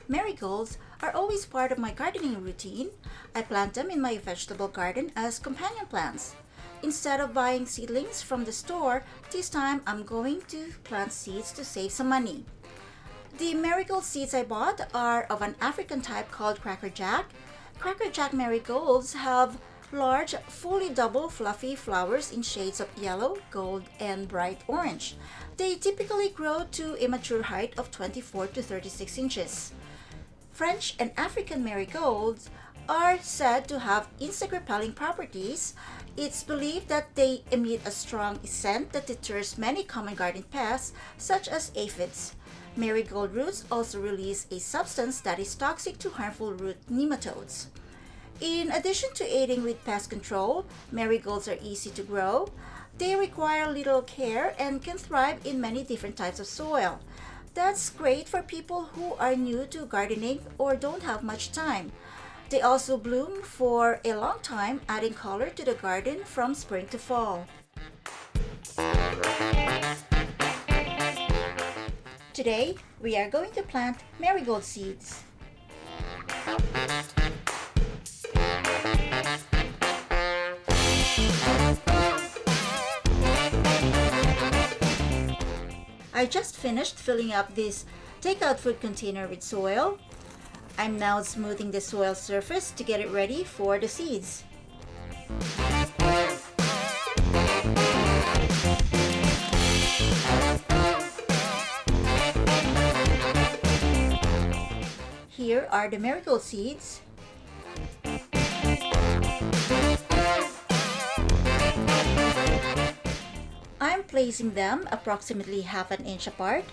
Marigolds are always part of my gardening routine. I plant them in my vegetable garden as companion plants. Instead of buying seedlings from the store, this time I'm going to plant seeds to save some money. The marigold seeds I bought are of an African type called Crackerjack. Crackerjack marigolds have large, fully double fluffy flowers in shades of yellow, gold, and bright orange. They typically grow to a mature height of 24 to 36 inches. French and African marigolds are said to have insect-repelling properties. It's believed that they emit a strong scent that deters many common garden pests, such as aphids. Marigold roots also release a substance that is toxic to harmful root nematodes. In addition to aiding with pest control, marigolds are easy to grow. They require little care and can thrive in many different types of soil. That's great for people who are new to gardening or don't have much time. They also bloom for a long time, adding color to the garden from spring to fall. Today, we are going to plant marigold seeds. I just finished filling up this takeout food container with soil. I'm now smoothing the soil surface to get it ready for the seeds. Here are the marigold seeds. I'm placing them approximately half an inch apart.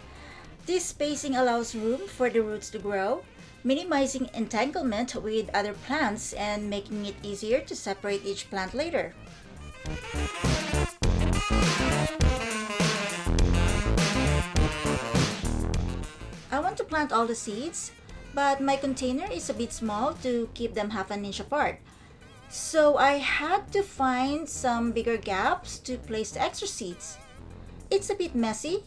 This spacing allows room for the roots to grow, minimizing entanglement with other plants and making it easier to separate each plant later. I want to plant all the seeds, but my container is a bit small to keep them half an inch apart. So I had to find some bigger gaps to place the extra seeds. It's a bit messy.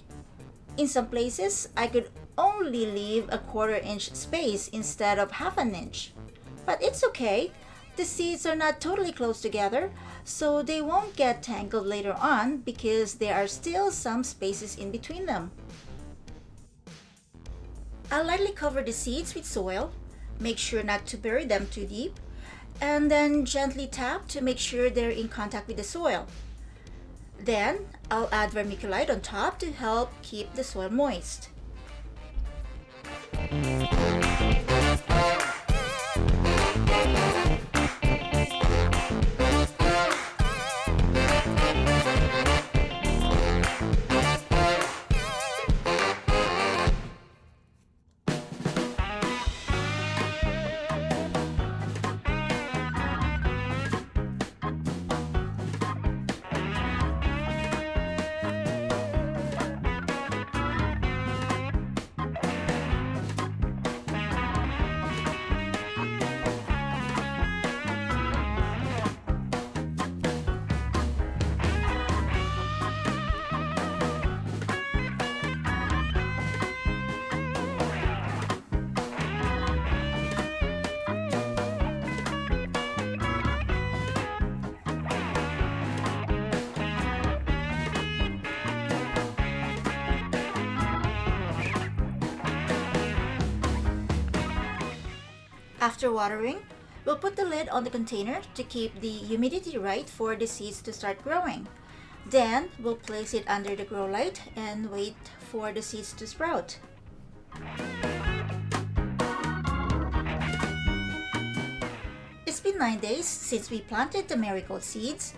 In some places, I could only leave a quarter-inch space instead of half an inch. But it's okay. The seeds are not totally close together, so they won't get tangled later on because there are still some spaces in between them. I'll lightly cover the seeds with soil. Make sure not to bury them too deep, and then gently tap to make sure they're in contact with the soil. Then, I'll add vermiculite on top to help keep the soil moist. After watering, we'll put the lid on the container to keep the humidity right for the seeds to start growing. Then, we'll place it under the grow light and wait for the seeds to sprout. It's been 9 days since we planted the marigold seeds.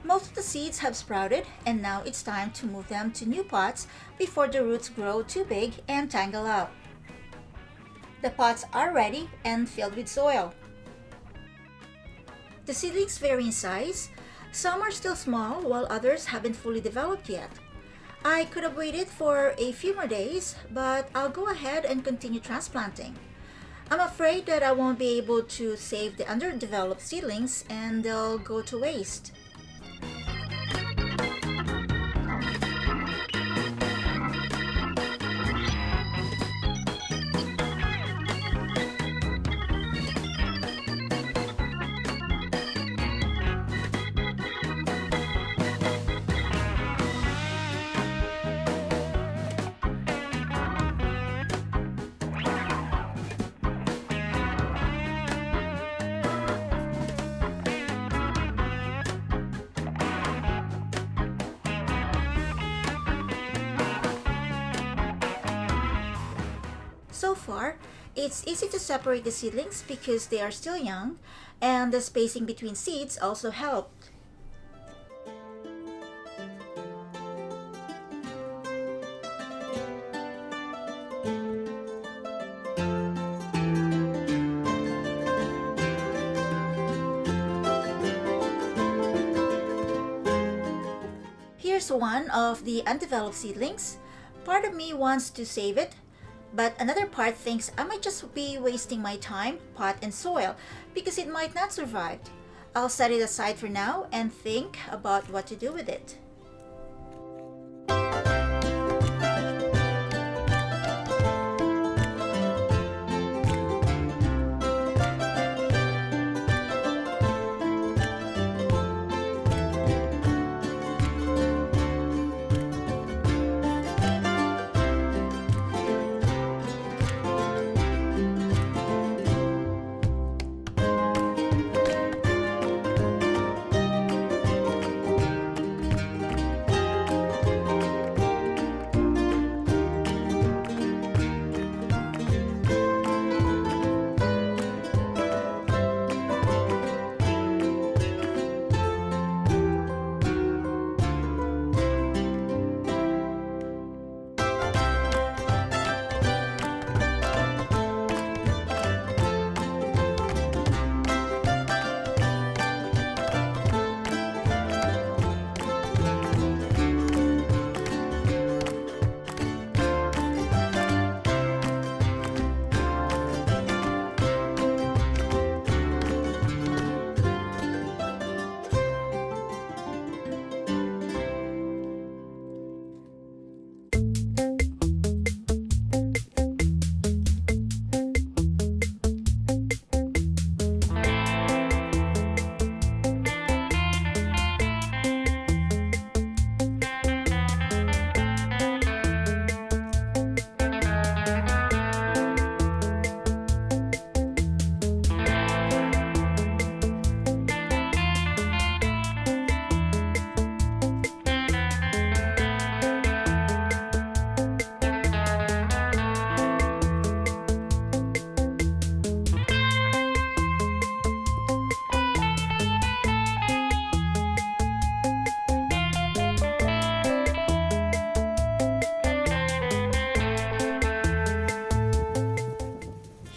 Most of the seeds have sprouted, and now it's time to move them to new pots before the roots grow too big and tangle out. The pots are ready and filled with soil. The seedlings vary in size. Some are still small while others haven't fully developed yet. I could have waited for a few more days, but I'll go ahead and continue transplanting. I'm afraid that I won't be able to save the underdeveloped seedlings and they'll go to waste. So far, it's easy to separate the seedlings because they are still young, and the spacing between seeds also helped. Here's one of the undeveloped seedlings. Part of me wants to save it, but another part thinks I might just be wasting my time, pot, and soil because it might not survive. I'll set it aside for now and think about what to do with it.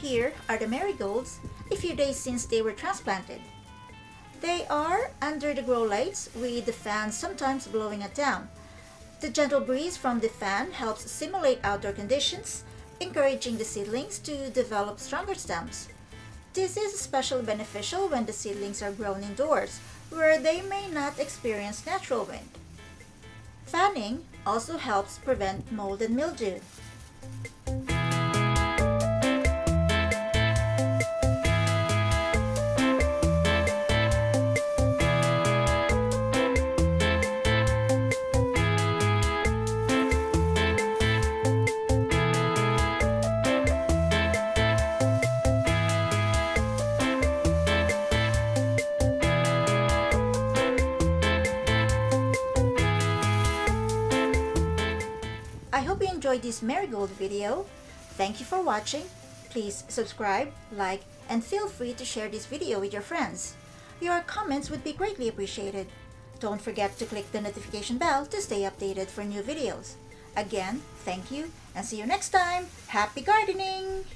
Here are the marigolds, a few days since they were transplanted. They are under the grow lights with the fan sometimes blowing it down. The gentle breeze from the fan helps simulate outdoor conditions, encouraging the seedlings to develop stronger stems. This is especially beneficial when the seedlings are grown indoors, where they may not experience natural wind. Fanning also helps prevent mold and mildew. I hope you enjoyed this marigold video. Thank you for watching. Please subscribe, like, and feel free to share this video with your friends. Your comments would be greatly appreciated. Don't forget to click the notification bell to stay updated for new videos. Again, thank you and see you next time. Happy gardening!